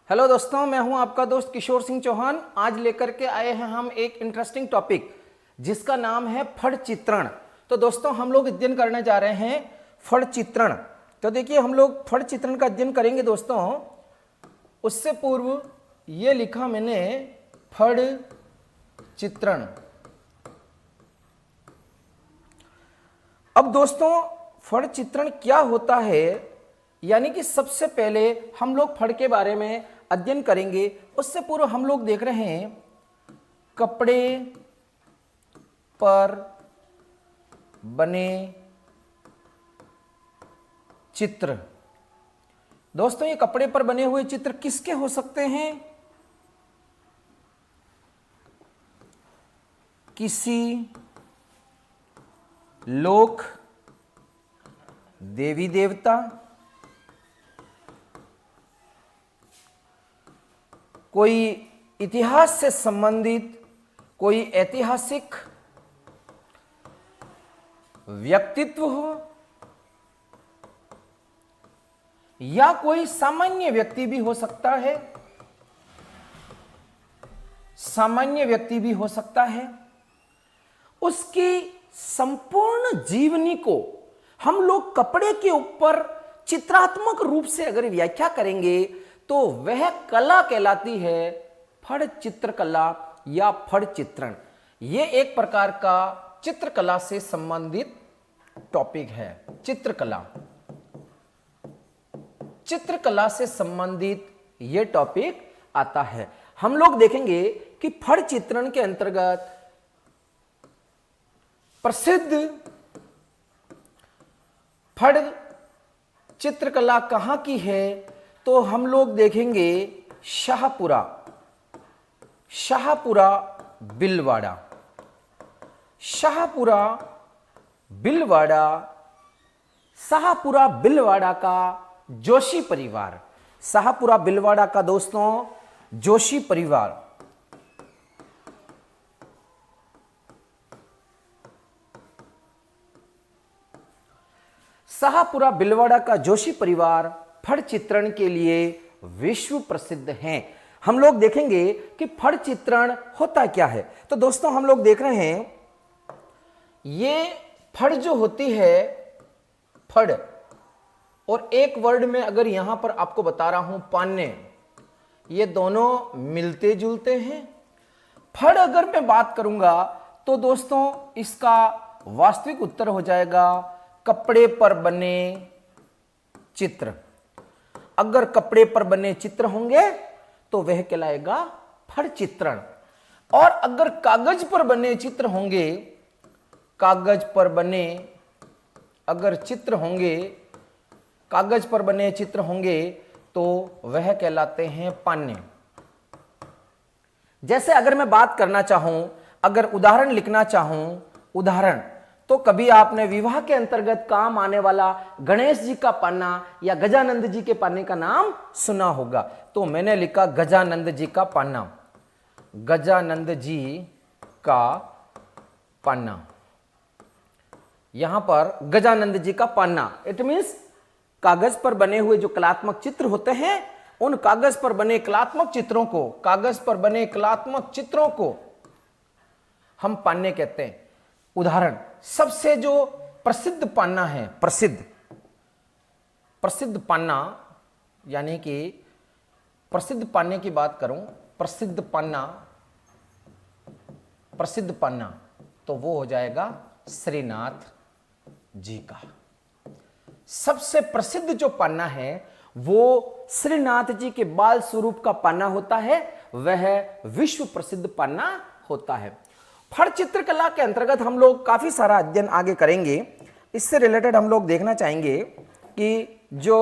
Hello दोस्तों, मैं हूं आपका दोस्त किशोर सिंह चौहान। आज लेकर के आए हैं हम एक इंटरेस्टिंग टॉपिक जिसका नाम है फड़ चित्रण। तो दोस्तों, हम लोग अध्ययन करने जा रहे हैं फड़ चित्रण। तो देखिए, हम लोग फड़ चित्रण का अध्ययन करेंगे दोस्तों। उससे पूर्व ये लिखा मैंने फड़ चित्रण। अब दोस्तों, फड़ चित्रण क्या होता है, यानी कि सबसे पहले हम लोग फड़ के बारे में अध्ययन करेंगे। उससे पूर्व हम लोग देख रहे हैं कपड़े पर बने चित्र। दोस्तों, ये कपड़े पर बने हुए चित्र किसके हो सकते हैं? किसी लोक देवी देवता, कोई इतिहास से संबंधित कोई ऐतिहासिक व्यक्तित्व हो, या कोई सामान्य व्यक्ति भी हो सकता है। सामान्य व्यक्ति भी हो सकता है। उसकी संपूर्ण जीवनी को हम लोग कपड़े के ऊपर चित्रात्मक रूप से अगर व्याख्या करेंगे तो वह कला कहलाती है फड़ चित्रकला या फड़ चित्रण। यह एक प्रकार का चित्रकला से संबंधित टॉपिक है। चित्रकला से संबंधित यह टॉपिक आता है। हम लोग देखेंगे कि फड़ चित्रण के अंतर्गत प्रसिद्ध फड़ चित्रकला कहां की है, तो हम लोग देखेंगे शाहपुरा बिलवाड़ा। शाहपुरा बिलवाड़ा का जोशी परिवार। शाहपुरा बिलवाड़ा का दोस्तों जोशी परिवार। शाहपुरा बिलवाड़ा का जोशी परिवार फड़ चित्रण के लिए विश्व प्रसिद्ध हैं। हम लोग देखेंगे कि फड़ चित्रण होता क्या है। तो दोस्तों, हम लोग देख रहे हैं ये फड़ जो होती है, फड़, और एक वर्ड में अगर यहां पर आपको बता रहा हूं पान्ने, ये दोनों मिलते जुलते हैं। फड़ अगर मैं बात करूंगा तो दोस्तों इसका वास्तविक उत्तर हो जाएगा कपड़े पर बने चित्र। अगर कपड़े पर बने चित्र होंगे तो वह कहलाएगा फड़ चित्रण। और अगर कागज पर बने चित्र होंगे, कागज पर बने अगर चित्र होंगे, कागज पर बने चित्र होंगे तो वह कहलाते हैं पान्ने। जैसे अगर मैं बात करना चाहूं, अगर उदाहरण लिखना चाहूं, उदाहरण, तो कभी आपने विवाह के अंतर्गत काम आने वाला गणेश जी का पान्ना या गजानंद जी के पान्ने का नाम सुना होगा। तो मैंने लिखा गजानंद जी का पान्ना। गजानंद जी का पान्ना। यहां पर गजानंद जी का पान्ना, इट मीन्स कागज पर बने हुए जो कलात्मक चित्र होते हैं, उन कागज पर बने कलात्मक चित्रों को हम पान्ने कहते हैं। उदाहरण, सबसे जो प्रसिद्ध पान्ना है, प्रसिद्ध पान्ना, यानी कि प्रसिद्ध पान्ने की बात करूं, प्रसिद्ध पान्ना तो वो हो जाएगा श्रीनाथ जी का। सबसे प्रसिद्ध जो पान्ना है वो श्रीनाथ जी के बाल स्वरूप का पान्ना होता है, वह विश्व प्रसिद्ध पान्ना होता है। फड़ चित्रकला के अंतर्गत हम लोग काफी सारा अध्ययन आगे करेंगे। इससे रिलेटेड हम लोग देखना चाहेंगे कि जो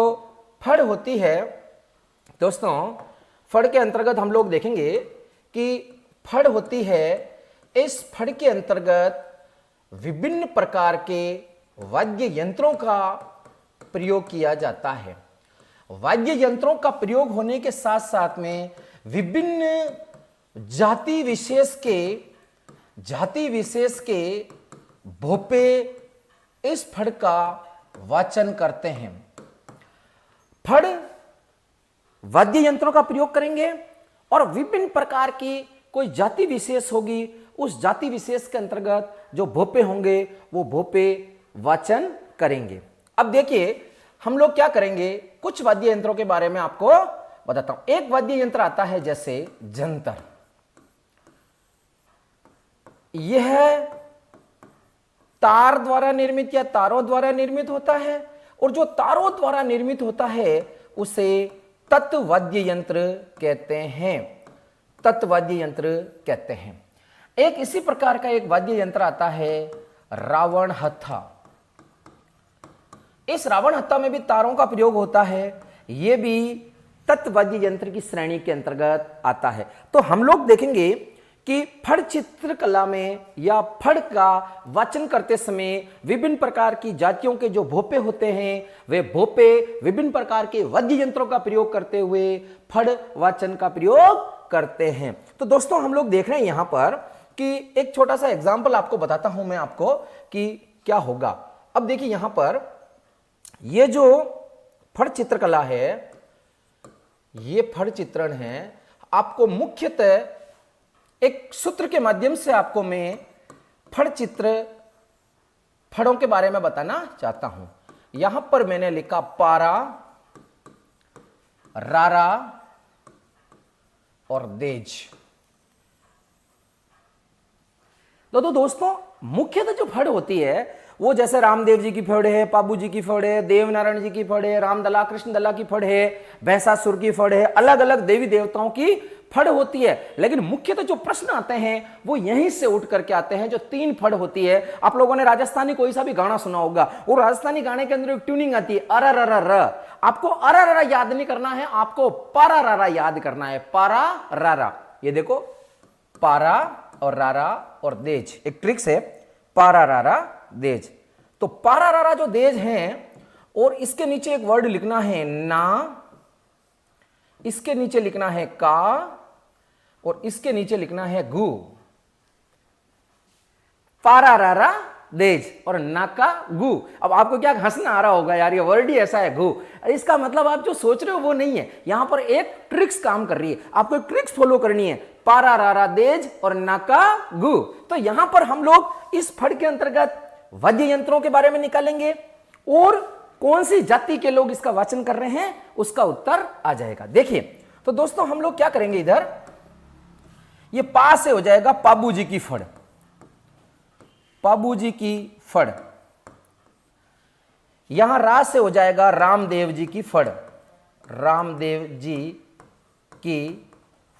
फड़ होती है दोस्तों, फड़ के अंतर्गत हम लोग देखेंगे कि फड़ होती है, इस फड़ के अंतर्गत विभिन्न प्रकार के वाद्य यंत्रों का प्रयोग किया जाता है। वाद्य यंत्रों का प्रयोग होने के साथ साथ में विभिन्न जाति विशेष के भोपे इस फड़ का वाचन करते हैं। फड़ वाद्य यंत्रों का प्रयोग करेंगे और विभिन्न प्रकार की कोई जाति विशेष होगी, उस जाति विशेष के अंतर्गत जो भोपे होंगे वो भोपे वाचन करेंगे। अब देखिए हम लोग क्या करेंगे, कुछ वाद्य यंत्रों के बारे में आपको बताता हूं। एक वाद्य यंत्र आता है जैसे जंतर, यह तार द्वारा निर्मित या तारों द्वारा निर्मित होता है, और जो तारों द्वारा निर्मित होता है उसे तत्वाद्य यंत्र कहते हैं, तत्वाद्य यंत्र कहते हैं। एक इसी प्रकार का एक वाद्य यंत्र आता है रावण हत्था। इस रावण हत्था में भी तारों का प्रयोग होता है, यह भी तत्वाद्य यंत्र की श्रेणी के अंतर्गत आता है। तो हम लोग देखेंगे कि फड़ चित्रकला में या फड़ का वाचन करते समय विभिन्न प्रकार की जातियों के जो भोपे होते हैं वे भोपे विभिन्न प्रकार के वाद्य यंत्रों का प्रयोग करते हुए फड़ वाचन का प्रयोग करते हैं। तो दोस्तों हम लोग देख रहे हैं यहां पर कि एक छोटा सा एग्जाम्पल आपको बताता हूं मैं आपको कि क्या होगा। अब देखिए यहां पर ये जो फड़ चित्रकला है, ये फड़ चित्रण है, आपको मुख्यतः एक सूत्र के माध्यम से आपको मैं फड़ चित्र फड़ों के बारे में बताना चाहता हूं। यहां पर मैंने लिखा पारा, रारा और देज। तो दोस्तों मुख्यतः जो फड़ होती है वो जैसे रामदेव जी की फड़ है, पाबू जी की फड़ है, देवनारायण जी की फड़ है, रामदला कृष्णदला की फड़ है, भैंसासुर की फड़ है, अलग अलग देवी देवताओं की फड़ होती है। लेकिन मुख्यतः जो प्रश्न आते हैं वो यहीं से उठ करके आते हैं, जो 3 फड़ होती है। आप लोगों ने राजस्थानी कोई सा भी गाना सुना होगा, और राजस्थानी गाने के अंदर एक ट्यूनिंग आती है अरररर। आपको अररर याद नहीं करना है, आपको पारारारा याद करना है, पारा रारा। ये देखो पारा और रारा और देज, एक ट्रिक्स है, पारा रारा देज। तो पारा रारा जो देज है, और इसके नीचे एक वर्ड लिखना है ना, इसके नीचे लिखना है का, और इसके नीचे लिखना है गु। पारा रारा देज और ना का गु। अब आपको क्या हंसना आ रहा होगा, यार ये वर्ड ही ऐसा है गु, इसका मतलब आप जो सोच रहे हो वो नहीं है। यहां पर एक ट्रिक्स काम कर रही है, आपको एक ट्रिक्स फॉलो करनी है, पारा रारा देज और ना का गु। तो यहां पर हम लोग इस फड़ के अंतर्गत वाद्य यंत्रों के बारे में निकालेंगे, और कौन सी जाति के लोग इसका वाचन कर रहे हैं उसका उत्तर आ जाएगा। देखिए तो दोस्तों हम लोग क्या करेंगे, इधर ये पा से हो जाएगा पाबू जी की फड़, पाबू जी की फड़। यहां रा से हो जाएगा रामदेव जी की फड़, रामदेव जी की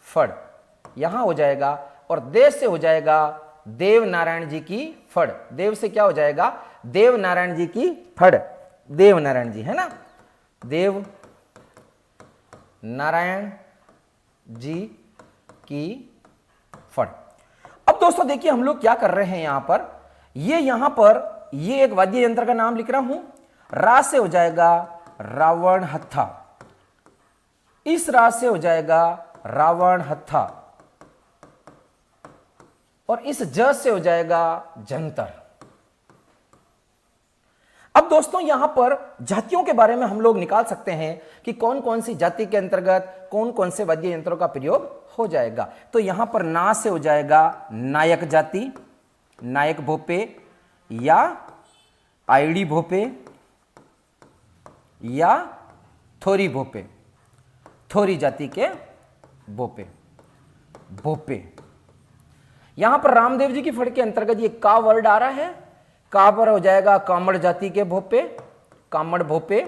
फड़ यहां हो जाएगा। और देव से हो जाएगा देव नारायण जी की फड़, देव से क्या हो जाएगा, देव नारायण जी की फड़, देव नारायण जी है ना, देव नारायण जी की फड़। अब दोस्तों देखिए हम लोग क्या कर रहे हैं, यहां पर यहां पर ये एक वाद्य यंत्र का नाम लिख रहा हूं। रा से हो जाएगा रावण हत्था, इस रा से हो जाएगा रावण हत्था, और इस ज से हो जाएगा जंतर। अब दोस्तों यहां पर जातियों के बारे में हम लोग निकाल सकते हैं कि कौन कौन सी जाति के अंतर्गत कौन कौन से वाद्य यंत्रों का प्रयोग हो जाएगा। तो यहां पर ना से हो जाएगा नायक जाति, नायक भोपे या आईडी भोपे या थोरी भोपे, थोरी जाति के भोपे, भोपे। यहां पर रामदेव जी की फड़ के अंतर्गत ये का वर्ड आ रहा है, का पर हो जाएगा कामड़ जाति के भोपे, कामड़ भोपे।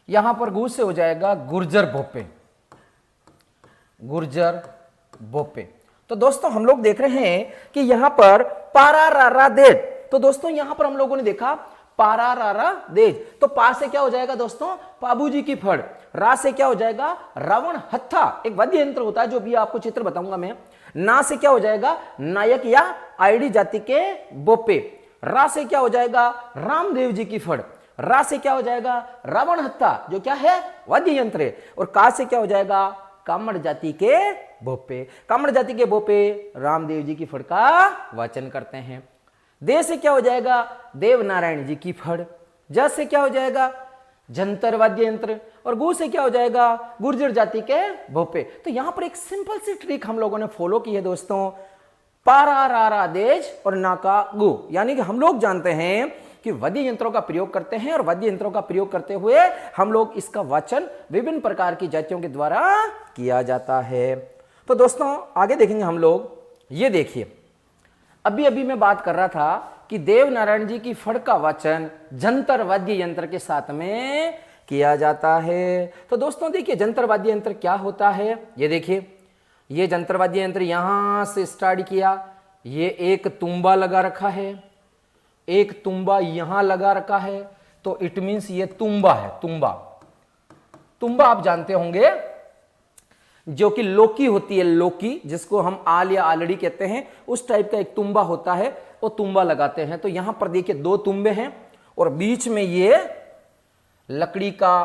यहां पर गु से हो जाएगा गुर्जर भोपे, गुर्जर भोपे। तो दोस्तों हम लोग देख रहे हैं कि यहां पर पारा रारा देज। तो दोस्तों यहां पर हम लोगों ने देखा पारा रारा देज, तो पा से क्या हो जाएगा दोस्तों, पाबू जी की फड़। रा से क्या हो जाएगा, रावण हत्था, एक वाद्य यंत्र होता है जो भी आपको चित्र बताऊंगा मैं। ना से क्या हो जाएगा, नायक या आईडी जाति के बोपे। रा से क्या हो जाएगा, रामदेव जी की फड़। रा से क्या हो जाएगा, रावण हत्था, जो क्या है वाद्य यंत्र है। और का से क्या हो जाएगा, कामड़ जाति के बोपे। कामड़ जाति के बोपे रामदेव जी की फड़ का वाचन करते हैं। दे से क्या हो जाएगा, देव नारायण जी की फड़। ज से क्या हो जाएगा, जंतर वाद्य यंत्र, और गु से क्या हो जाएगा, गुर्जर जाति के भोपे। तो यहां पर एक सिंपल सी ट्रिक हम लोगों ने फॉलो की है दोस्तों, पारा रारा देज और नाका गु, यानी कि हम लोग जानते हैं कि वाद्य यंत्रों का प्रयोग करते हैं और वाद्य यंत्रों का प्रयोग करते हुए हम लोग इसका वाचन विभिन्न प्रकार की जातियों के द्वारा किया जाता है। तो दोस्तों आगे देखेंगे हम लोग, ये देखिए अभी अभी मैं बात कर रहा था कि देवनारायण जी की फड़ का वाचन जंतर वाद्य यंत्र के साथ में किया जाता है। तो दोस्तों देखिए जंतर वाद्य यंत्र क्या होता है, ये देखिए ये जंतर वाद्य यंत्र यहां से स्टार्ट किया, ये एक तुम्बा लगा रखा है, एक तुम्बा यहां लगा रखा है, तो इट मींस ये तुम्बा है। तुम्बा, तुम्बा आप जानते होंगे जो कि लोकी होती है, लोकी जिसको हम आल या आलड़ी कहते हैं, उस टाइप का एक तुम्बा होता है, वो तुम्बा लगाते हैं। तो यहां पर देखिए दो तुम्बे हैं और बीच में ये लकड़ी का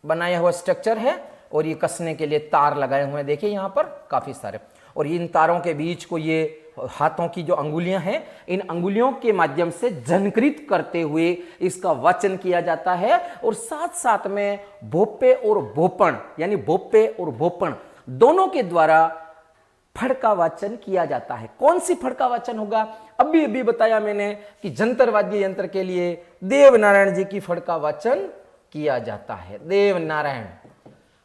बनाया हुआ स्ट्रक्चर है और ये कसने के लिए तार लगाए हुए हैं, देखिए यहां पर काफी सारे, और इन तारों के बीच को ये हाथों की जो अंगुलियां हैं, इन अंगुलियों के माध्यम से झनकृत करते हुए इसका वाचन किया जाता है। और साथ साथ में भोपे और भोपण, यानी भोपे और भोपण दोनों के द्वारा फड़ का वाचन किया जाता है। कौन सी फड़ का वाचन होगा, अभी अभी बताया मैंने कि जंतर वाद्य यंत्र के लिए देवनारायण जी की फड़ का वाचन किया जाता है। देवनारायण,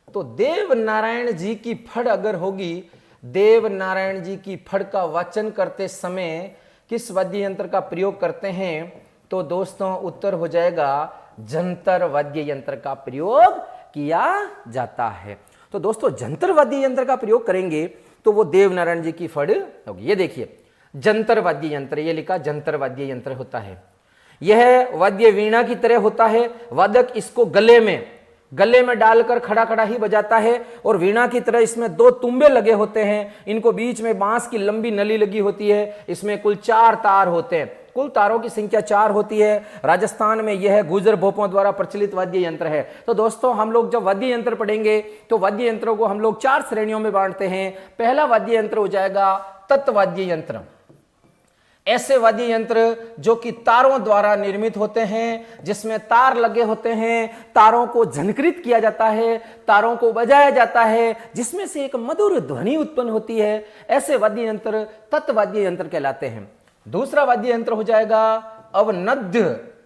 तो देवनारायण जी की फड़ अगर होगी, देवनारायण जी की फड़ का वाचन करते समय किस वाद्य यंत्र का प्रयोग करते हैं, तो दोस्तों उत्तर हो जाएगा जंतर वाद्य यंत्र का प्रयोग किया जाता है। तो दोस्तों जंतर वाद्य यंत्र का प्रयोग करेंगे तो वो देवनारायण जी की फड़ होगी। ये देखिए जंतर वाद्य यंत्र, ये लिखा जंतर वाद्य यंत्र होता है। यह वाद्य वीणा की तरह होता है, वादक इसको गले में डालकर खड़ा खड़ा ही बजाता है, और वीणा की तरह इसमें दो तुम्बे लगे होते हैं, इनको बीच में बांस की लंबी नली लगी होती है, इसमें कुल 4 तार होते हैं, कुल तारों की संख्या 4 होती है। राजस्थान में यह गुर्जर भोपों द्वारा प्रचलित वाद्य यंत्र है। तो दोस्तों हम लोग जब वाद्य यंत्र पढ़ेंगे तो वाद्य यंत्रों को हम लोग 4 श्रेणियों में बांटते हैं। पहला वाद्य यंत्र हो जाएगा तत्वाद्य यंत्र, ऐसे वाद्य यंत्र जो कि तारों द्वारा निर्मित होते हैं, जिसमें तार लगे होते हैं, तारों को झनकृत किया जाता है, तारों को बजाया जाता है, जिसमें से एक मधुर ध्वनि उत्पन्न होती है, ऐसे वाद्य यंत्र तत्वाद्य यंत्र कहलाते हैं। दूसरा वाद्य यंत्र हो जाएगा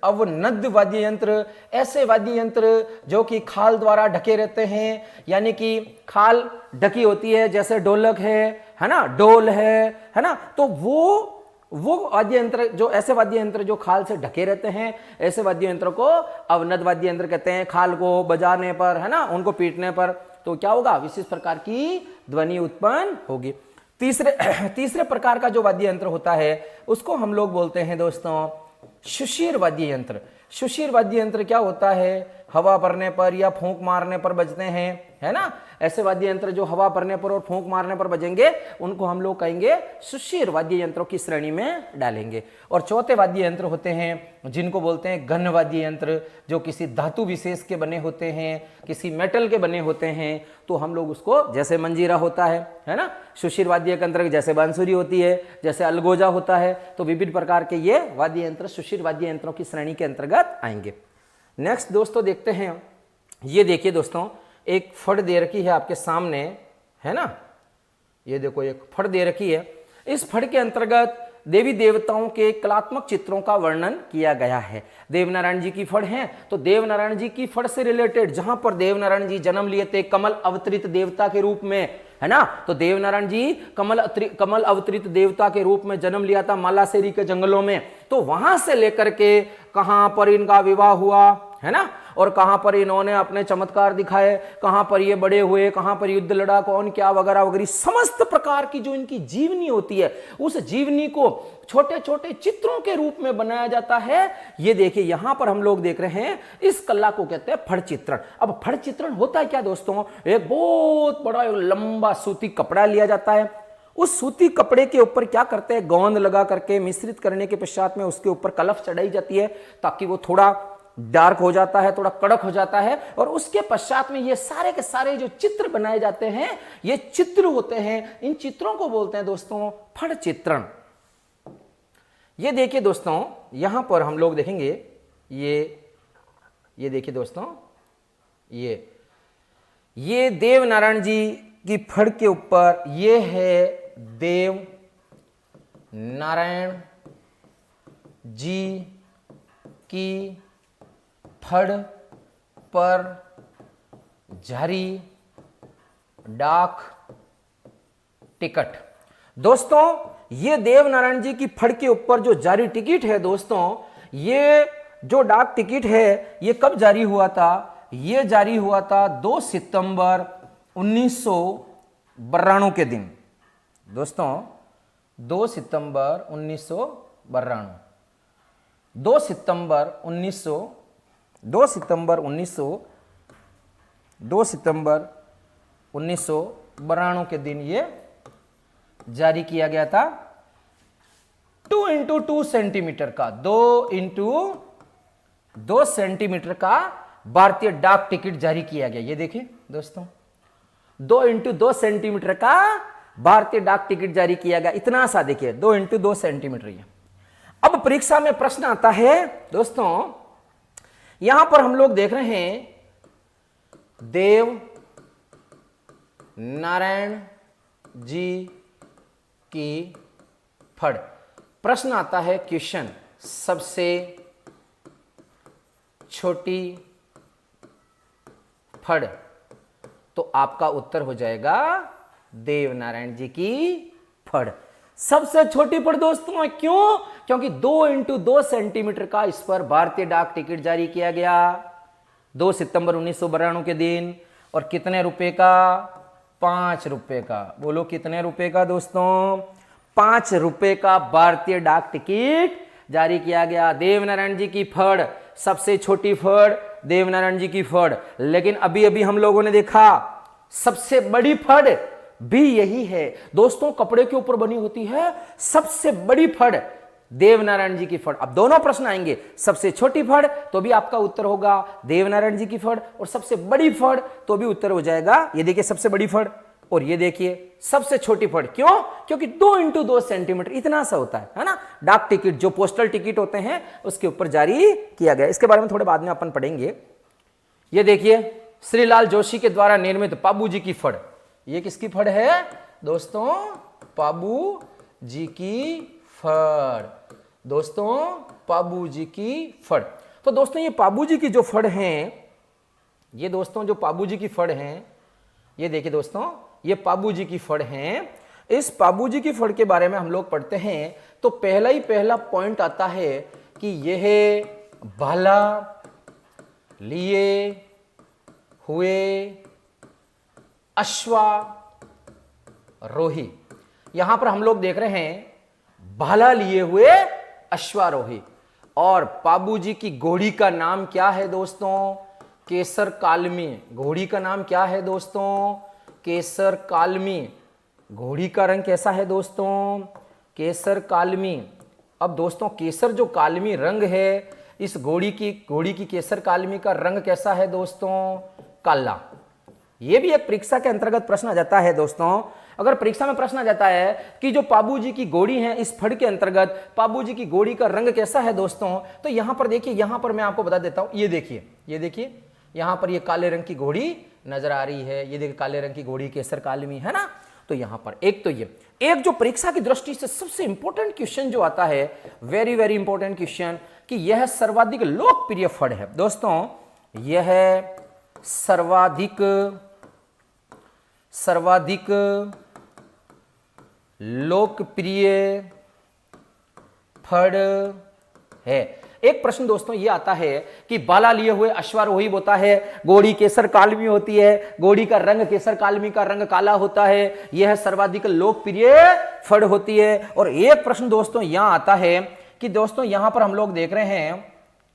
अवनद्य वाद्य यंत्र, ऐसे वाद्य यंत्र जो कि खाल द्वारा ढके रहते हैं, यानी कि खाल ढकी होती है, जैसे ढोलक है ना, डोल है ना, तो वो वाद्य यंत्र, जो ऐसे वाद्य यंत्र जो खाल से ढके रहते हैं, ऐसे वाद्य यंत्र को अवनद वाद्य यंत्र कहते हैं। खाल को बजाने पर, है ना, उनको पीटने पर तो क्या होगा, विशेष प्रकार की ध्वनि उत्पन्न होगी। तीसरे प्रकार का जो वाद्य यंत्र होता है उसको हम लोग बोलते हैं दोस्तों सुशीर वाद्य यंत्र। सुशीर वाद्य यंत्र क्या होता है, हवा भरने पर या फूंक मारने पर बजते हैं, है ना। ऐसे वाद्य यंत्र जो हवा भरने पर और फूंक मारने पर बजेंगे उनको हम लोग कहेंगे सुशीर वाद्य यंत्रों की श्रेणी में डालेंगे। और चौथे वाद्य यंत्र होते हैं जिनको बोलते हैं घन वाद्य यंत्र, जो किसी धातु विशेष के बने होते हैं, किसी मेटल के बने होते हैं, तो हम लोग उसको, जैसे मंजीरा होता है ना, सुशीर वाद्य के अंतर्गत, जैसे बांसुरी होती है, जैसे अलगोजा होता है, तो विभिन्न प्रकार के ये वाद्य यंत्र सुशीर वाद्य यंत्रों की श्रेणी के अंतर्गत आएंगे। नेक्स्ट दोस्तों देखते हैं, ये देखिए दोस्तों एक फड़ दे रखी है आपके सामने, है ना, ये देखो एक फड़ दे रखी है। इस फड़ के अंतर्गत देवी देवताओं के कलात्मक चित्रों का वर्णन किया गया है। देवनारायण जी की फड़ है, तो देवनारायण जी की फड़ से रिलेटेड, जहां पर देवनारायण जी जन्म लिए थे कमल अवतरित देवता के रूप में, है ना, तो देवनारायण जी कमल अवतरित देवता के रूप में जन्म लिया था मालासेरी के जंगलों में। तो वहां से लेकर के कहां पर इनका विवाह हुआ, है ना, और कहां पर इन्होंने अपने चमत्कार दिखाए, कहां पर ये बड़े हुए, कहां पर युद्ध लड़ा, कौन क्या वगैरह वगैरह, समस्त प्रकार की जो इनकी जीवनी होती है, उस जीवनी को छोटे छोटे चित्रों के रूप में बनाया जाता है। ये देखिए यहां पर हम लोग देख रहे हैं, इस कला को कहते हैं फड़ चित्रण। अब फड़ चित्रण होता है क्या दोस्तों, एक बहुत बड़ा लंबा सूती कपड़ा लिया जाता है, उस सूती कपड़े के ऊपर क्या करते हैं, गोंद लगा करके मिश्रित करने के पश्चात में उसके ऊपर कलफ चढ़ाई जाती है, ताकि वो थोड़ा डार्क हो जाता है, थोड़ा कड़क हो जाता है, और उसके पश्चात में ये सारे के सारे जो चित्र बनाए जाते हैं, ये चित्र होते हैं। इन चित्रों को बोलते हैं दोस्तों फड़ चित्रण। ये देखिए दोस्तों, यहां पर हम लोग देखेंगे ये देखिए दोस्तों, ये देव नारायण जी की फड़ के ऊपर ये है देव नारायण जी की फड़ पर जारी डाक टिकट। दोस्तों ये देव नारायण जी की फड़ के ऊपर जो जारी टिकट है दोस्तों, ये जो डाक टिकट है ये कब जारी हुआ था? ये जारी हुआ था 2 सितंबर 1992 के दिन। दोस्तों 2 सितंबर 1992, 2 सितंबर 1992 के दिन ये जारी किया गया था। 2 इंटू 2 सेंटीमीटर का, 2 इंटू 2 सेंटीमीटर का भारतीय डाक टिकट जारी किया गया। ये देखिए दोस्तों, 2 इंटू 2 सेंटीमीटर का भारतीय डाक टिकट जारी किया गया। इतना सा देखिए, 2 इंटू 2 सेंटीमीटर। ये अब परीक्षा में प्रश्न आता है दोस्तों, यहां पर हम लोग देख रहे हैं देव नारायण जी की फड़। प्रश्न आता है क्वेश्चन, सबसे छोटी फड़, तो आपका उत्तर हो जाएगा देव नारायण जी की फड़। सबसे छोटी फड़ दोस्तों, क्यों? क्योंकि 2 इंटू 2 सेंटीमीटर का इस पर भारतीय डाक टिकट जारी किया गया 2 सितंबर 1992 के दिन। और कितने रुपए का? 5 रुपए का। बोलो कितने रुपए का दोस्तों? 5 रुपए का भारतीय डाक टिकट जारी किया गया। देवनारायण जी की फड़, सबसे छोटी फड़ देवनारायण जी की फड़। लेकिन अभी अभी हम लोगों ने देखा सबसे बड़ी फड़ भी यही है दोस्तों, कपड़े के ऊपर बनी होती है सबसे बड़ी फड़ देवनारायण जी की फड़। अब दोनों प्रश्न आएंगे, सबसे छोटी फड़ तो भी आपका उत्तर होगा देवनारायण जी की फड़, और सबसे बड़ी फड़ तो भी उत्तर हो जाएगा। ये देखिए सबसे बड़ी फड़, और ये देखिए सबसे छोटी फड़। क्यों? क्योंकि 2 इंटू 2 सेंटीमीटर इतना सा होता है ना। डाक टिकट जो पोस्टल टिकट होते हैं उसके ऊपर जारी किया गया। इसके बारे में थोड़े बाद में अपन पढ़ेंगे। ये देखिए श्रीलाल जोशी के द्वारा निर्मित पाबू जी की फड़। ये किसकी फड़ है दोस्तों? पाबू जी की फड़। दोस्तों पाबू जी की फड़। तो दोस्तों ये पाबू जी की जो फड़ हैं, ये दोस्तों जो पाबू जी की फड़ हैं, ये देखिए दोस्तों ये पाबू जी की फड़ हैं। इस पाबू जी की फड़ के बारे में हम लोग पढ़ते हैं तो पहला पॉइंट आता है कि यह भाला लिए हुए अश्वारोही। यहां पर हम लोग देख रहे हैं भाला लिए हुए अश्वारोही। और पाबू जी की घोड़ी का नाम क्या है दोस्तों? केसर कालमी। घोड़ी का नाम क्या है दोस्तों? केसर कालमी। घोड़ी का रंग कैसा है दोस्तों? केसर कालमी। अब दोस्तों केसर जो कालमी रंग है, इस घोड़ी की केसर कालमी का रंग कैसा है दोस्तों? काला। यह भी एक परीक्षा के अंतर्गत प्रश्न आ जाता है दोस्तों। अगर परीक्षा में प्रश्न आ जाता है कि जो पाबू जी की घोड़ी है, इस फड़ के अंतर्गत पाबू जी की घोड़ी का रंग कैसा है दोस्तों, तो यहां पर देखिए, यहां पर मैं आपको बता देता हूं। ये देखिए यहां पर ये काले रंग की घोड़ी नजर आ रही है। ये देखिए काले रंग की घोड़ी केसर कालमी है ना। तो यहां पर एक तो ये एक जो परीक्षा की दृष्टि से सबसे इंपॉर्टेंट क्वेश्चन जो आता है, वेरी वेरी इंपॉर्टेंट क्वेश्चन, कि यह सर्वाधिक लोकप्रिय फड़ है दोस्तों। यह सर्वाधिक लोकप्रिय फड़ है। एक प्रश्न दोस्तों ये आता है कि बाला लिए हुए अश्वारोही होता है, घोड़ी केसर कालमी होती है, घोड़ी का रंग केसर कालमी का रंग काला होता है, यह सर्वाधिक लोकप्रिय फड़ होती है। और एक प्रश्न दोस्तों यहां आता है कि दोस्तों यहां पर हम लोग देख रहे हैं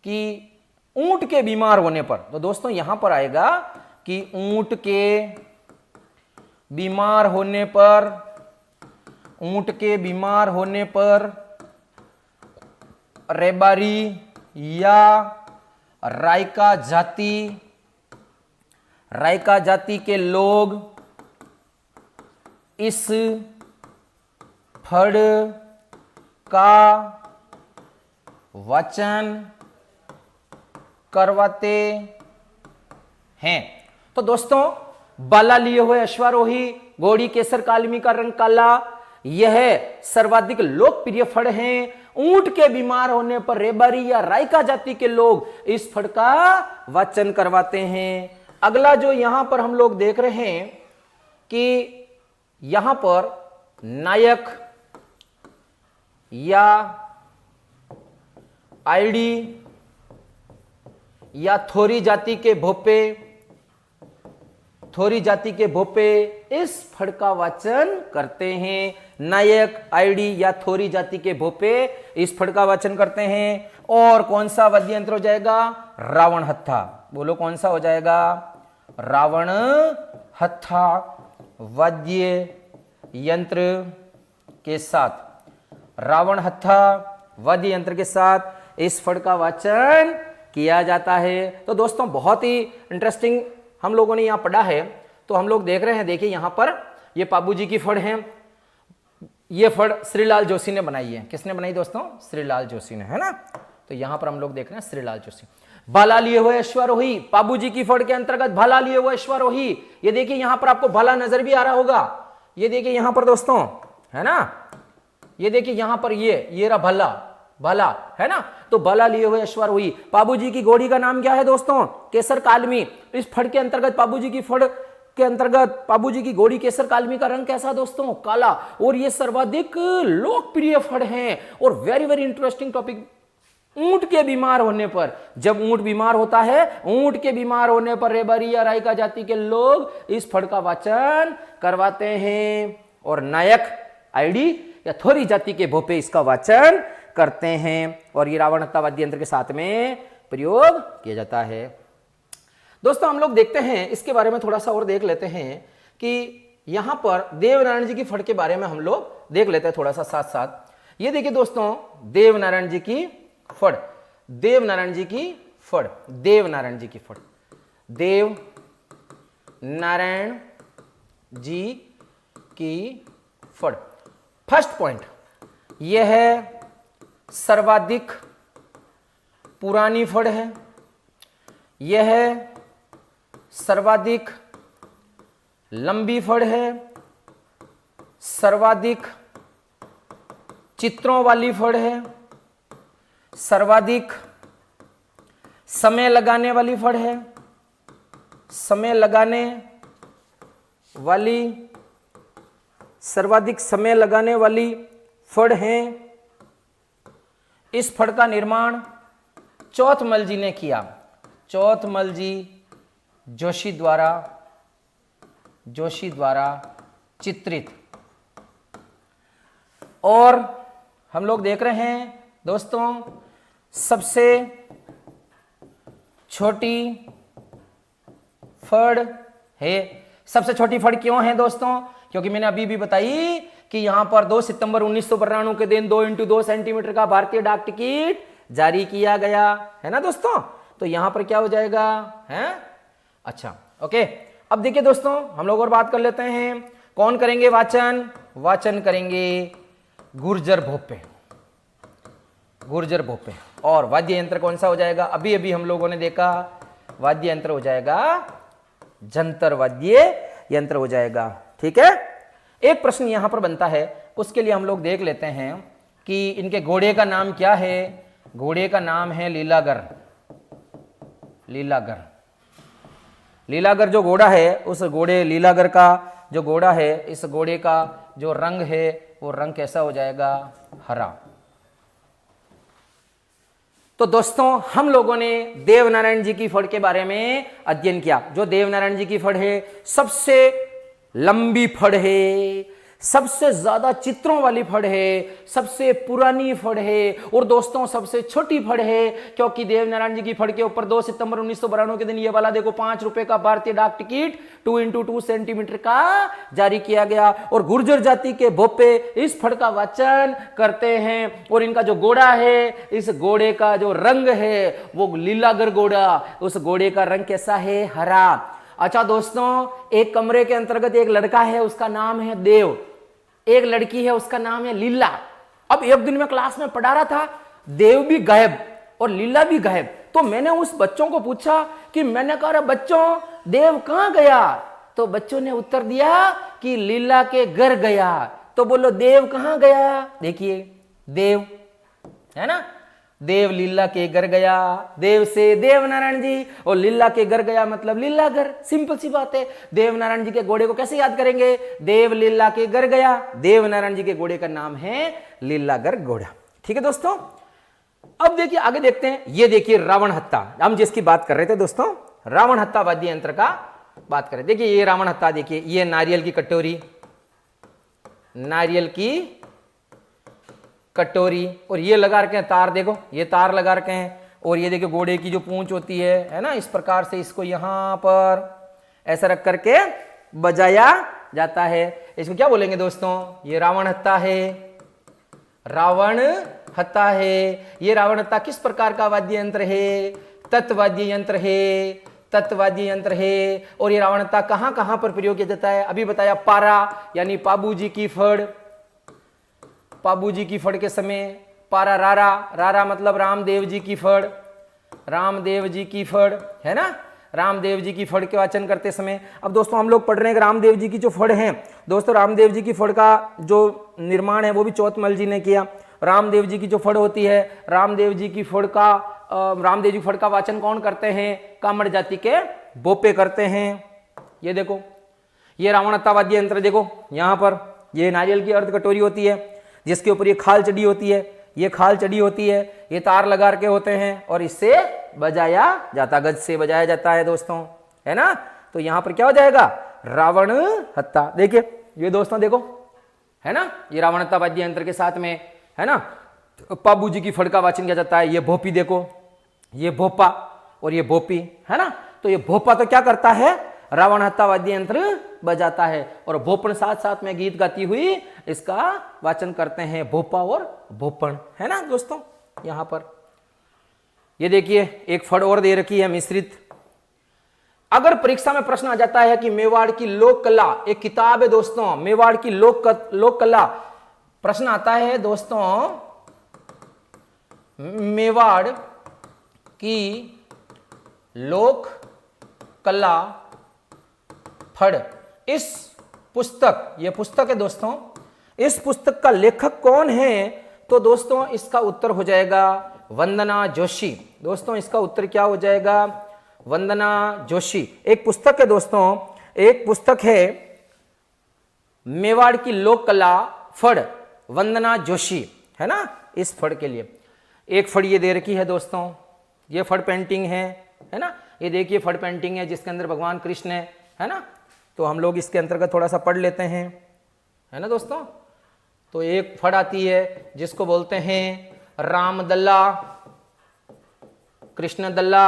कि ऊंट के बीमार होने पर, तो दोस्तों यहां पर आएगा कि ऊंट के बीमार होने पर रेबारी या रायका जाति के लोग इस फड़ का वचन करवाते हैं। तो दोस्तों बाला लिए हुए अश्वारोही, घोड़ी केसर कालमी का रंग काला, यह सर्वाधिक लोकप्रिय फड़ हैं। ऊंट के बीमार होने पर रेबारी या रायका जाति के लोग इस फड़ का वाचन करवाते हैं। अगला जो यहां पर हम लोग देख रहे हैं कि यहां पर नायक या आईडी या थोरी जाति के भोपे, थोरी जाति के भोपे इस फड़ का वाचन करते हैं। नायक, आईडी या थोरी जाति के भोपे इस फड़ का वाचन करते हैं। और कौन सा वाद्य यंत्र हो जाएगा? रावण हत्था। बोलो कौन सा हो जाएगा? रावण हत्था वाद्य यंत्र के साथ, रावण हत्था वाद्य यंत्र के साथ इस फड़ का वाचन किया जाता है। तो दोस्तों बहुत ही इंटरेस्टिंग हम लोगों ने यहां पढ़ा है। तो हम लोग देख रहे हैं, देखिए यहां पर ये पाबूजी की फड़ है। ये फड़ श्रीलाल जोशी ने बनाई है। किसने बनाई दोस्तों? श्रीलाल जोशी ने, है ना। तो यहां पर हम लोग देख रहे हैं श्रीलाल जोशी। भाला लिए हुए अश्वारोही, पाबूजी की फड़ के अंतर्गत भाला लिए हुए अश्वारोही। ये देखिए यहां पर आपको भाला नजर भी आ रहा होगा। ये देखिए यहां पर दोस्तों, है ना। ये देखिए यहां पर ये रहा भाला, भाला, है ना। तो भाला लिए हुए अश्वारोही। पाबूजी की घोड़ी का नाम क्या है दोस्तों? केसर कालमी। इस फड़ के अंतर्गत पाबूजी की फड़ के अंतर्गत पाबूजी की घोड़ी केसर कालमी का रंग कैसा दोस्तों? काला। और ये सर्वाधिक लोकप्रिय फड़ है। और वेरी वेरी इंटरेस्टिंग टॉपिक, ऊंट के बीमार होने पर, जब ऊंट बीमार होता है, ऊंट के बीमार होने पर रेबारी या रायका जाति के लोग इस फड़ का वाचन करवाते हैं। और नायक, आईडी या थोरी जाति के भोपे इसका वाचन करते हैं। और ये रावण हत्था वाद्य यंत्र के साथ में प्रयोग किया जाता है। दोस्तों हम लोग देखते हैं, इसके बारे में थोड़ा सा और देख लेते हैं कि यहां पर देवनारायण जी की फड़ के बारे में हम लोग देख लेते हैं थोड़ा सा साथ साथ। ये देखिए दोस्तों, देवनारायण जी की फड़, देवनारायण जी की फड़, देवनारायण जी की फड़, देव नारायण जी की फड़। फर्स्ट पॉइंट, यह है सर्वाधिक पुरानी फड़ है। यह है सर्वाधिक लंबी फड़ है। सर्वाधिक चित्रों वाली फड़ है। सर्वाधिक समय लगाने वाली फड़ है। समय लगाने वाली, सर्वाधिक समय लगाने वाली फड़ है। इस फड़ का निर्माण चौथमल जी ने किया। चौथमल जी जोशी द्वारा चित्रित। और हम लोग देख रहे हैं दोस्तों, सबसे छोटी फड़ है। सबसे छोटी फड़ क्यों है दोस्तों? क्योंकि मैंने अभी भी बताई कि यहां पर 2 सितंबर 1992 के दिन 2x2 सेंटीमीटर का भारतीय डाक टिकट जारी किया गया है ना दोस्तों। तो यहां पर क्या हो जाएगा? है अच्छा, ओके। अब देखिए दोस्तों, हम लोग और बात कर लेते हैं। कौन करेंगे वाचन? वाचन करेंगे गुर्जर भोपे, गुर्जर भोपे। और वाद्य यंत्र कौन सा हो जाएगा? अभी अभी हम लोगों ने देखा, वाद्य यंत्र हो जाएगा जंतर वाद्य यंत्र हो जाएगा। ठीक है। एक प्रश्न यहां पर बनता है, उसके लिए हम लोग देख लेते हैं कि इनके घोड़े का नाम क्या है। घोड़े का नाम है लीलागर। लीलागर, लीलागर जो घोड़ा है, उस घोड़े लीलागर का जो घोड़ा है, इस घोड़े का जो रंग है वो रंग कैसा हो जाएगा? हरा। तो दोस्तों हम लोगों ने देवनारायण जी की फड़ के बारे में अध्ययन किया। जो देवनारायण जी की फड़ है सबसे लंबी फड़ है, सबसे ज्यादा चित्रों वाली फड़ है, सबसे पुरानी फड़ है और दोस्तों सबसे छोटी फड़ है। क्योंकि देवनारायण जी की फड़ के ऊपर 2 सितंबर 1992 के दिन ये वाला देखो 5 रुपए का भारतीय डाक टिकट 2x2 सेंटीमीटर का जारी किया गया। और गुर्जर जाति के भोपे इस फड़ का वाचन करते हैं। और इनका जो घोड़ा है, इस घोड़े का जो रंग है वो लीलागर घोड़ा, उस घोड़े का रंग कैसा है? हरा। अच्छा दोस्तों, एक कमरे के अंतर्गत एक लड़का है, उसका नाम है देव, एक लड़की है उसका नाम है लीला। अब एक दिन में क्लास में पढ़ा रहा था, देव भी गायब और लीला भी गायब। तो मैंने उस बच्चों को पूछा कि मैंने कहा बच्चों देव कहां गया, तो बच्चों ने उत्तर दिया कि लीला के घर गया। तो बोलो देव कहां गया, देखिए देव है ना, देव लीला के घर गया, देव से देव नारायण जी, और लीला के घर गया मतलब लीला घर, सिंपल सी बात है। देव नारायण जी के घोड़े को कैसे याद करेंगे, देव लीला के घर गया, देव नारायण जी के घोड़े का नाम है लीलागर घोड़ा। ठीक है दोस्तों, अब देखिए आगे देखते हैं। ये देखिए रावण हत्ता, हम जिसकी बात कर रहे थे दोस्तों, रावण हत्ता वाद्य यंत्र का बात करें। देखिए ये रावण हत्ता, देखिए ये नारियल की कटोरी, नारियल की कटोरी, और ये लगा रखे हैं तार, देखो ये तार लगा रखे हैं, और ये देखिए घोड़े की जो पूंछ होती है ना, इस प्रकार से इसको यहां पर ऐसा रख करके बजाया जाता है। इसको क्या बोलेंगे दोस्तों, ये रावण हत्ता है, रावण हत्ता है। ये रावण हत्ता किस प्रकार का वाद्य यंत्र है, तत्वाद्य यंत्र है, तत्वाद्य यंत्र है। और ये रावण हत्ता कहां कहां पर प्रयोग किया जाता है, अभी बताया पारा यानी पाबूजी की फड़, पाबूजी की फड़ के समय पारा, रारा, रारा मतलब रामदेव जी की फड़, रामदेव जी की फड़ है ना, रामदेव जी की फड़ के वाचन करते समय। अब दोस्तों हम लोग पढ़ रहे हैं कि रामदेव जी की जो फड़ है दोस्तों, रामदेव जी की फड़ का जो निर्माण है वो भी चौथमल जी ने किया। रामदेव जी की जो फड़ होती है, रामदेव जी की फड़ का रामदेव जी फड़ का वाचन कौन करते हैं, कामड़ जाति के बोपे करते हैं। ये देखो ये रावण हत्ता वाद्य यंत्र, देखो यहां पर ये नारियल की अर्ध कटोरी होती है जिसके ऊपर ये खाल चढ़ी होती है, ये खाल चढ़ी होती है, ये तार लगा के होते हैं और इससे बजाया जाता, गज से बजाया जाता है दोस्तों, है ना। तो यहां पर क्या हो जाएगा, रावण हत्ता। देखिए ये दोस्तों देखो है ना, ये रावण हत्ता वाद्य यंत्र के साथ में है ना पाबू जी की फड़ का वाचन किया जाता है। ये भोपी देखो, ये भोपा और ये भोपी है ना। तो ये भोपा तो क्या करता है, रावण हत्ता वाद्य यंत्र बजाता है, और भोपण साथ साथ में गीत गाती हुई इसका वाचन करते हैं, भोपा और भोपण है ना दोस्तों। यहां पर ये देखिए एक फड़ और दे रखी है मिश्रित। अगर परीक्षा में प्रश्न आ जाता है कि मेवाड़ की लोक कला, एक किताब है दोस्तों, मेवाड़ की लोक कला, प्रश्न आता है दोस्तों मेवाड़ की लोक कला फड़, इस पुस्तक, ये पुस्तक है दोस्तों, इस पुस्तक का लेखक कौन है, तो दोस्तों इसका उत्तर हो जाएगा वंदना जोशी। दोस्तों इसका उत्तर क्या हो जाएगा, वंदना जोशी। एक पुस्तक है दोस्तों, एक पुस्तक है मेवाड़ की लोक कला फड़, वंदना जोशी है ना। इस फड़ के लिए एक फड़ ये दे रखी है दोस्तों, ये फड़ पेंटिंग है ना। ये देखिए फड़ पेंटिंग है जिसके अंदर भगवान कृष्ण है ना। तो हम लोग इसके अंतर्गत थोड़ा सा पढ़ लेते हैं, है ना दोस्तों। तो एक फड़ आती है जिसको बोलते हैं रामदल्ला, कृष्णदल्ला,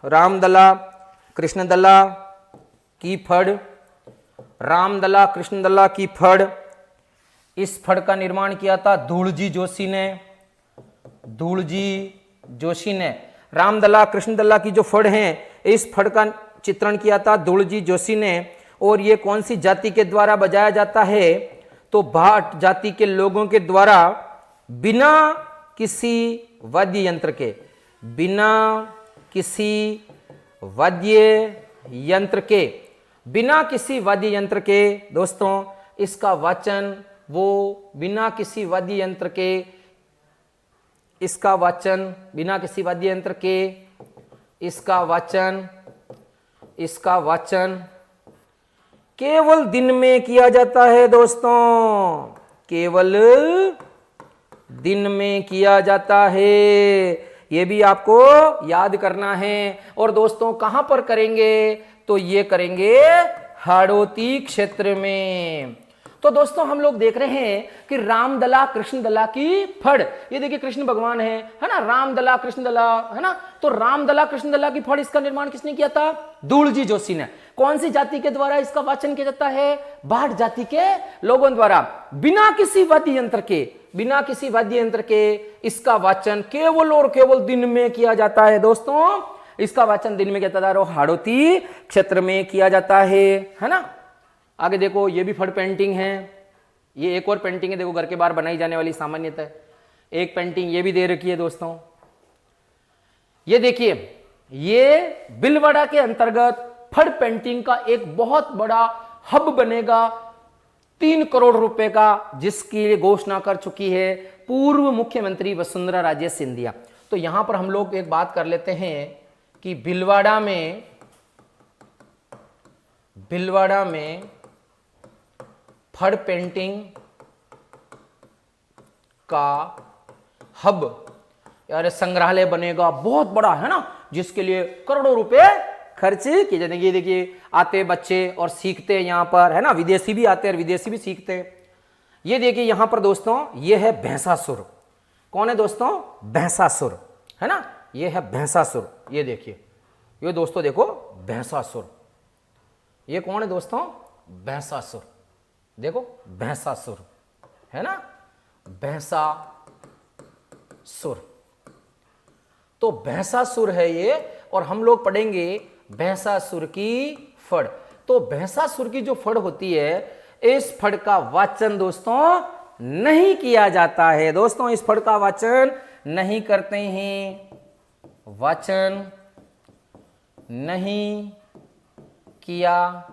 रामदल्ला, कृष्णदल्ला की फड़, रामदल्ला कृष्णदल्ला की फड़। इस फड़ का निर्माण किया था धूलजी जोशी ने, धूलजी जोशी ने। रामदल्ला कृष्णदल्ला की जो फड़ है, इस फड़ का चित्रण किया था धूलजी जोशी ने। और ये कौन सी जाति के द्वारा बजाया जाता है, तो भाट जाति के लोगों के द्वारा बिना किसी वाद्य यंत्र के, बिना किसी वाद्य यंत्र के, बिना किसी वाद्य यंत्र के दोस्तों इसका वाचन, वो बिना किसी वाद्य यंत्र के, इसका वाचन बिना किसी वाद्य यंत्र के, इसका वाचन, इसका वाचन केवल दिन में किया जाता है दोस्तों, केवल दिन में किया जाता है। ये भी आपको याद करना है। और दोस्तों कहां पर करेंगे, तो ये करेंगे हाड़ौती क्षेत्र में। तो दोस्तों हम लोग देख रहे हैं कि रामदला कृष्णदला की फड़, ये देखिए कृष्ण भगवान है ना, रामदला कृष्णदला है ना। तो रामदला कृष्णदला की फड़, इसका निर्माण किसने किया था, धूलजी जोशी ने। कौन सी जाति के द्वारा इसका वाचन किया जाता है, भाट जाति के लोगों द्वारा, बिना किसी वाद्य यंत्र के, बिना किसी वाद्य यंत्र के इसका वाचन केवल और केवल दिन में किया जाता है दोस्तों। इसका वाचन दिन में किया जाता है और हाड़ौती क्षेत्र में किया जाता है ना। आगे देखो ये भी फड़ पेंटिंग है, ये एक और पेंटिंग है देखो, घर के बाहर बनाई जाने वाली सामान्यतः एक पेंटिंग ये भी दे रखी है दोस्तों। ये देखिए, ये बिलवाड़ा के अंतर्गत फड़ पेंटिंग का एक बहुत बड़ा हब बनेगा, 3 करोड़ रुपए का, जिसकी घोषणा कर चुकी है पूर्व मुख्यमंत्री वसुंधरा राजे सिंधिया। तो यहां पर हम लोग एक बात कर लेते हैं कि बिलवाड़ा में फड़ पेंटिंग का हब यार संग्रहालय बनेगा, बहुत बड़ा है ना, जिसके लिए करोड़ों रुपए खर्च किए जाएंगे। देखिए, आते बच्चे और सीखते यहां पर, है ना, विदेशी भी आते हैं और विदेशी भी सीखते हैं। ये देखिए यहां पर दोस्तों, ये है भैंसासुर। कौन है दोस्तों? भैंसासुर, है ना, ये है भैंसासुर। ये देखिए, ये दोस्तों देखो भैंसासुर। ये कौन है दोस्तों? भैंसासुर। देखो भैंसासुर, है ना, भैंसासुर। तो भैंसासुर है ये, और हम लोग पढ़ेंगे भैंसासुर की फड़। तो भैंसासुर की जो फड़ होती है, इस फड़ का वाचन दोस्तों नहीं किया जाता है। दोस्तों इस फड़ का वाचन नहीं करते हैं, वाचन नहीं किया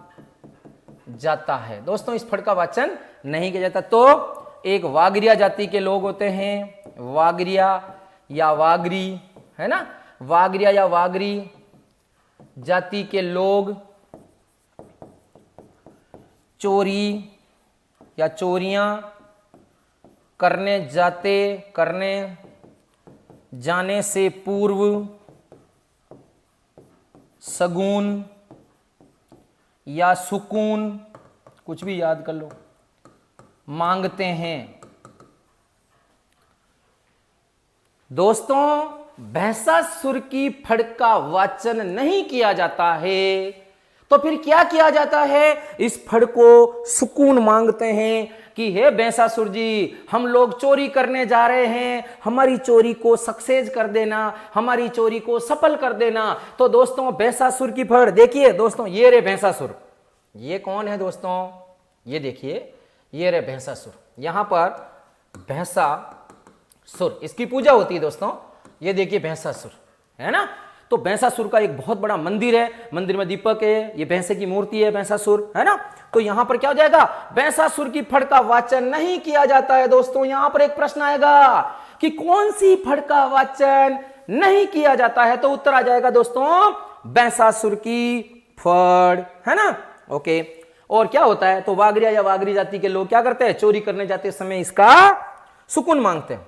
जाता है। दोस्तों इस फड़ का वाचन नहीं किया जाता। तो एक वागरिया जाति के लोग होते हैं, वागरिया या वागरी, है ना, वागरिया या वागरी जाति के लोग चोरी या चोरियां करने जाने से पूर्व सगुन या सुकून, कुछ भी याद कर लो, मांगते हैं। दोस्तों भैंसासुर की फड़ का वाचन नहीं किया जाता है, तो फिर क्या किया जाता है? इस फड़ को सुकून मांगते हैं कि हे भैंसासुर जी, हम लोग चोरी करने जा रहे हैं, हमारी चोरी को सक्सेस कर देना, हमारी चोरी को सफल कर देना। तो दोस्तों भैंसासुर की फड़ देखिए दोस्तों, ये रे भैंसासुर। ये कौन है दोस्तों? ये देखिए, ये रे भैंसासुर। यहां पर भैंसासुर, इसकी पूजा होती है दोस्तों। ये देखिए भैंसासुर, है ना। तो भैंसासुर का एक बहुत बड़ा मंदिर है, मंदिर में दीपक है, ये भैंसे की मूर्ति है भैंसासुर, है ना। तो यहां पर क्या हो जाएगा? भैंसासुर की फड़ का वाचन नहीं किया जाता है। दोस्तों यहां पर एक प्रश्न आएगा कि कौन सी फड़ का वाचन नहीं किया जाता है, तो उत्तर आ जाएगा दोस्तों भैंसासुर की फड़, है ना। ओके, और क्या होता है? तो वागरिया या वागरी जाति के लोग क्या करते हैं? चोरी करने जाते समय इसका सुकून मांगते हैं।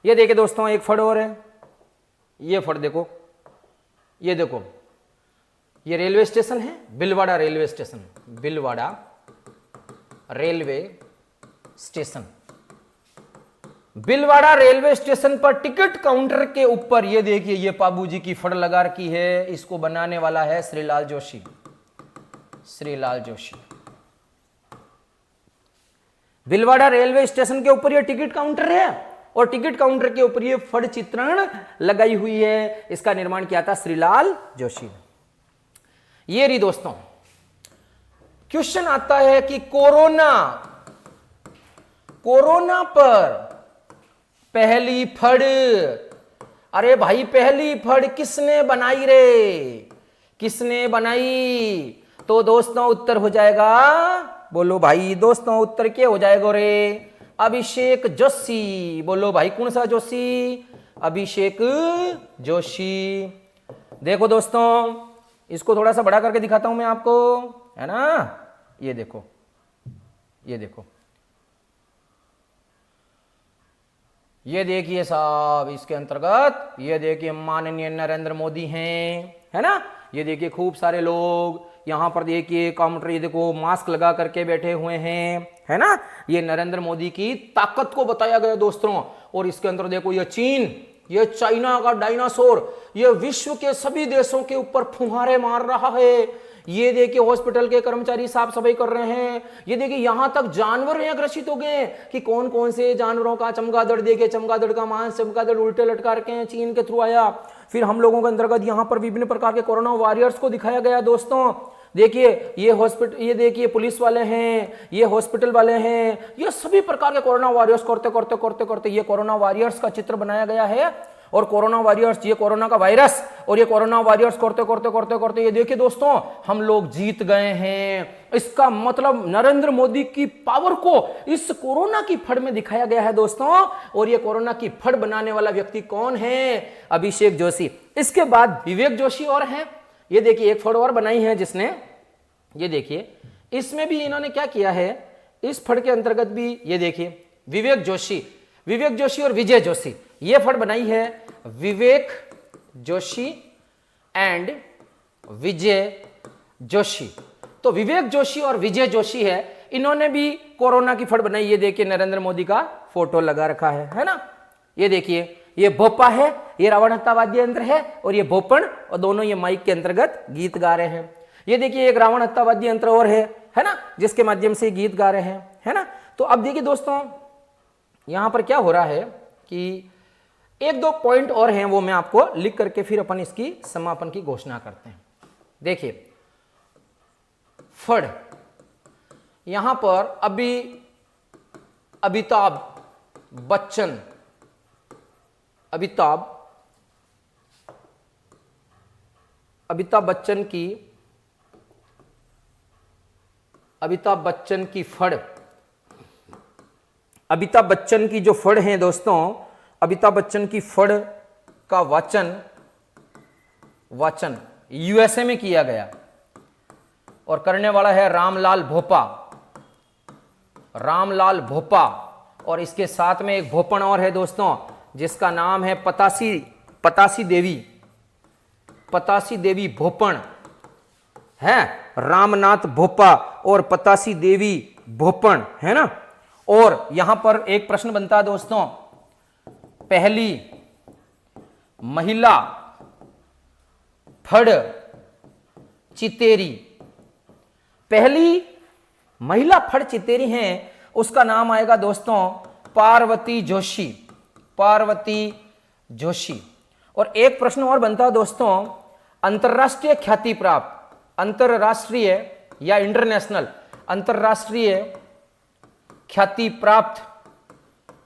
ये देखिए दोस्तों, एक फड़ और है, ये फड़ देखो, ये देखो, ये रेलवे स्टेशन है, Bhilwara railway station, Bhilwara railway station. Bhilwara railway station पर टिकट काउंटर के ऊपर ये देखिए, ये बाबूजी की फड़ लगा रखी है। इसको बनाने वाला है श्रीलाल जोशी, श्रीलाल जोशी। बिलवाड़ा रेलवे स्टेशन के ऊपर ये टिकट काउंटर है, और टिकट काउंटर के ऊपर ये फड़ चित्रण लगाई हुई है। इसका निर्माण किया था श्रीलाल जोशी ने। ये रही दोस्तों, क्वेश्चन आता है कि कोरोना पर पहली फड़, अरे भाई पहली फड़ किसने बनाई रे? किसने बनाई? तो दोस्तों उत्तर हो जाएगा, बोलो भाई दोस्तों, उत्तर क्या हो जाएगा रे? अभिषेक जोशी। बोलो भाई कौन सा जोशी? अभिषेक जोशी। देखो दोस्तों, इसको थोड़ा सा बड़ा करके दिखाता हूं मैं आपको, है ना। ये देखो, ये देखो, ये देखिए साहब, इसके अंतर्गत ये देखिए माननीय नरेंद्र मोदी हैं, है ना। ये देखिए खूब सारे लोग यहां पर देखिए काउंटर, ये देखो मास्क लगा करके बैठे हुए हैं, है ना। ये नरेंद्र मोदी की ताकत को बताया गया दोस्तों। और इसके अंदर देखो ये चीन, ये चाइना का डायनासोर, ये विश्व के सभी देशों के ऊपर फुहारे मार रहा है। ये देखिए हॉस्पिटल के कर्मचारी साफ सफाई कर रहे हैं। ये देखिए यहां तक जानवर यहाँ ग्रसित हो गए कि कौन कौन से जानवरों का चमगादड़, देखिए चमगादड़ का मांस, चमगादड़ उल्टे लटका रखे हैं, चीन के थ्रू आया। फिर हम लोगों के अंतर्गत यहाँ पर विभिन्न प्रकार के कोरोना वॉरियर्स को दिखाया गया दोस्तों। देखिए ये हॉस्पिटल, ये देखिए पुलिस वाले हैं, ये हॉस्पिटल वाले हैं, ये सभी प्रकार के कोरोना वॉरियर्स करते करते करते करते ये कोरोना वॉरियर्स का चित्र बनाया गया है। और कोरोना वॉरियर्स, ये कोरोना का वायरस और ये कोरोना वॉरियर्स करते करते करते करते ये देखिए दोस्तों हम लोग जीत गए हैं। इसका मतलब नरेंद्र मोदी की पावर को इस कोरोना की फड़ में दिखाया गया है दोस्तों। और ये कोरोना की फड़ बनाने वाला व्यक्ति कौन है? अभिषेक जोशी। इसके बाद विवेक जोशी और हैं। ये देखिए एक फड़ और बनाई है जिसने, ये देखिए इसमें भी इन्होंने क्या किया है, इस फड़ के अंतर्गत भी ये देखिए विवेक जोशी और विजय जोशी, ये फड़ बनाई है विवेक जोशी एंड विजय जोशी। तो विवेक जोशी और विजय जोशी है, इन्होंने भी कोरोना की फड़ बनाई। ये देखिए नरेंद्र मोदी का फोटो लगा रखा है ना। ये देखिए ये भोपा है, ये रावण हत्ता वाद्य यंत्र है, और ये भोपण, और दोनों ये माइक के अंतर्गत गीत गा रहे हैं। ये देखिए एक रावण हत्ता वाद्य यंत्र और है ना, जिसके माध्यम से गीत गा रहे हैं, है ना। तो अब देखिए दोस्तों यहां पर क्या हो रहा है कि एक दो पॉइंट और हैं, वो मैं आपको लिख करके फिर अपन इसकी समापन की घोषणा करते हैं। देखिए फड़, यहां पर अमिताभ बच्चन की फड़, अमिताभ बच्चन की जो फड़ है दोस्तों, अमिताभ बच्चन की फड़ का वाचन यूएसए में किया गया और करने वाला है रामलाल भोपा। और इसके साथ में एक भोपण और है दोस्तों, जिसका नाम है पतासी देवी भोपण है, रामनाथ भोपा और पतासी देवी भोपण, है ना। और यहां पर एक प्रश्न बनता है दोस्तों, पहली महिला फड़ चितेरी हैं, उसका नाम आएगा दोस्तों पार्वती जोशी। और एक प्रश्न और बनता है दोस्तों, अंतरराष्ट्रीय ख्याति प्राप्त, अंतरराष्ट्रीय या इंटरनेशनल, अंतरराष्ट्रीय ख्याति प्राप्त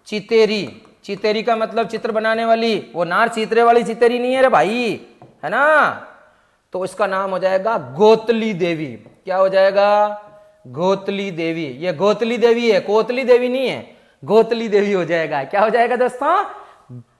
चितेरी का मतलब चित्र बनाने वाली, वो नार चित्रे वाली चितेरी नहीं है रे भाई, है ना। तो इसका नाम हो जाएगा गोतली देवी। क्या हो जाएगा? गोतली देवी। ये गोतली देवी है, कोतली देवी नहीं है, गोतली देवी हो जाएगा। क्या हो जाएगा दोस्तों?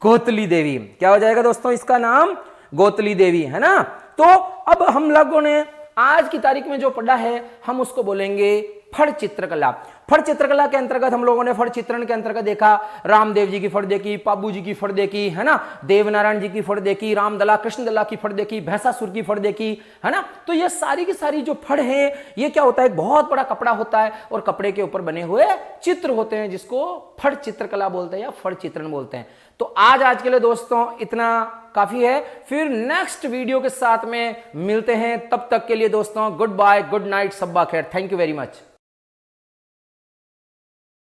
गोतली देवी। क्या हो जाएगा दोस्तों? इसका नाम गोतली देवी, है ना। तो अब हम लोगों ने आज की तारीख में जो पढ़ा है, हम उसको बोलेंगे फड़ चित्रकला। फड़ चित्रकला के अंतर्गत हम लोगों ने फड़ चित्रण के अंतर्गत देखा, रामदेव जी की फड़ देखी, पाबू जी की फड़ देखी, है ना, देवनारायण जी की फड़ देखी, रामदला कृष्णदला की फड़ देखी, भैंसासुर की फड़ देखी, है ना। तो ये सारी की सारी जो फड़ है, ये क्या होता है, बहुत बड़ा कपड़ा होता है और कपड़े के ऊपर बने हुए चित्र होते हैं, जिसको फड़ चित्रकला बोलते हैं या फड़ चित्रण बोलते हैं। तो आज के लिए दोस्तों इतना काफी है, फिर नेक्स्ट वीडियो के साथ में मिलते हैं। तब तक के लिए दोस्तों गुड बाय, गुड नाइट, सब्बा खैर, थैंक यू वेरी मच।